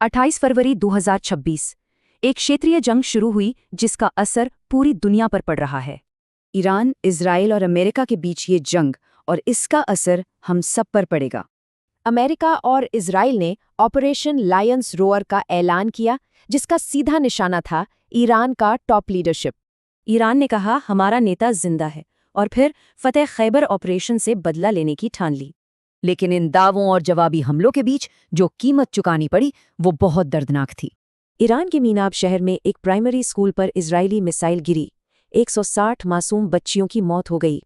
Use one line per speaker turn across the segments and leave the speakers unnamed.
28 फरवरी 2026 एक क्षेत्रीय जंग शुरू हुई जिसका असर पूरी दुनिया पर पड़ रहा है। ईरान, इजराइल और अमेरिका के बीच ये जंग और इसका असर हम सब पर पड़ेगा। अमेरिका और इजराइल ने ऑपरेशन लायंस रोअर का ऐलान किया, जिसका सीधा निशाना था ईरान का टॉप लीडरशिप। ईरान ने कहा हमारा नेता जिंदा है और फिर फतेह खैबर ऑपरेशन से बदला लेने की ठान ली। लेकिन इन दावों और जवाबी हमलों के बीच जो कीमत चुकानी पड़ी वो बहुत दर्दनाक थी। ईरान के मीनाब शहर में एक प्राइमरी स्कूल पर इजरायली मिसाइल गिरी। 160 मासूम बच्चियों की मौत हो गई।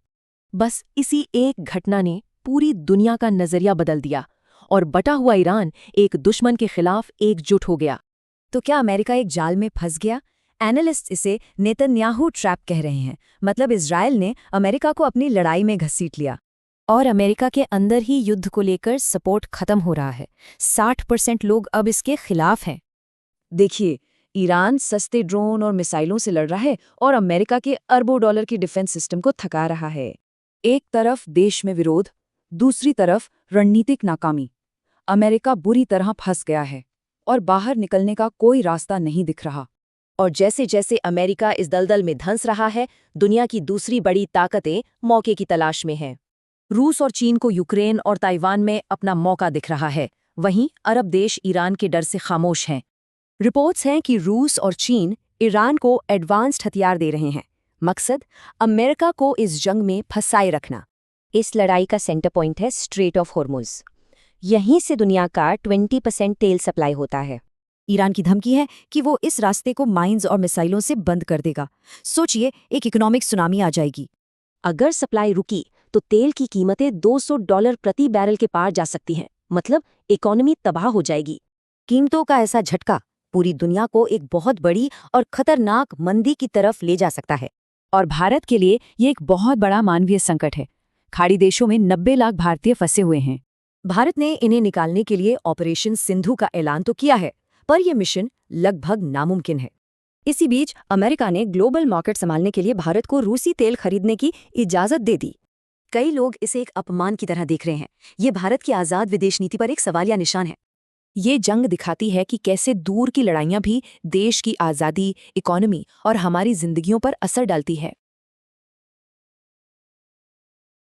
बस इसी एक घटना ने पूरी दुनिया का नजरिया बदल दिया और बटा हुआ ईरान एक दुश्मन के खिलाफ एकजुट हो गया। तो क्या अमेरिका एक जाल में फंस गया? एनालिस्ट इसे नेतन्याहू ट्रैप कह रहे हैं। मतलब इजराइल ने अमेरिका को अपनी लड़ाई में घसीट लिया और अमेरिका के अंदर ही युद्ध को लेकर सपोर्ट खत्म हो रहा है। 60% लोग अब इसके खिलाफ हैं। देखिए, ईरान सस्ते ड्रोन और मिसाइलों से लड़ रहा है और अमेरिका के अरबों डॉलर की डिफेंस सिस्टम को थका रहा है। एक तरफ देश में विरोध, दूसरी तरफ रणनीतिक नाकामी। अमेरिका बुरी तरह फंस गया है और बाहर निकलने का कोई रास्ता नहीं दिख रहा। और जैसे जैसे अमेरिका इस दलदल में धंस रहा है, दुनिया की दूसरी बड़ी ताकतें मौके की तलाश में हैं। रूस और चीन को यूक्रेन और ताइवान में अपना मौका दिख रहा है। वहीं अरब देश ईरान के डर से खामोश हैं। रिपोर्ट्स हैं कि रूस और चीन ईरान को एडवांस्ड हथियार दे रहे हैं। मकसद अमेरिका को इस जंग में फंसाए रखना। इस लड़ाई का सेंटर पॉइंट है स्ट्रेट ऑफ हॉर्मुज। यहीं से दुनिया का 20% तेल सप्लाई होता है। ईरान की धमकी है कि वो इस रास्ते को माइंस और मिसाइलों से बंद कर देगा। सोचिए, एक इकोनॉमिक सुनामी आ जाएगी। अगर सप्लाई रुकी तो तेल की कीमतें $200 प्रति बैरल के पार जा सकती हैं। मतलब इकोनॉमी तबाह हो जाएगी। कीमतों का ऐसा झटका पूरी दुनिया को एक बहुत बड़ी और खतरनाक मंदी की तरफ ले जा सकता है। और भारत के लिए ये एक बहुत बड़ा मानवीय संकट है। खाड़ी देशों में 90 लाख भारतीय फंसे हुए हैं। भारत ने इन्हें निकालने के लिए ऑपरेशन सिंधु का ऐलान तो किया है, पर यह मिशन लगभग नामुमकिन है। इसी बीच अमेरिका ने ग्लोबल मार्केट संभालने के लिए भारत को रूसी तेल खरीदने की इजाजत दे दी। कई लोग इसे एक अपमान की तरह देख रहे हैं। ये भारत की आज़ाद विदेश नीति पर एक सवालिया निशान है। ये जंग दिखाती है कि कैसे दूर की लड़ाइयाँ भी देश की आज़ादी, इकोनॉमी और हमारी जिंदगियों पर असर डालती है।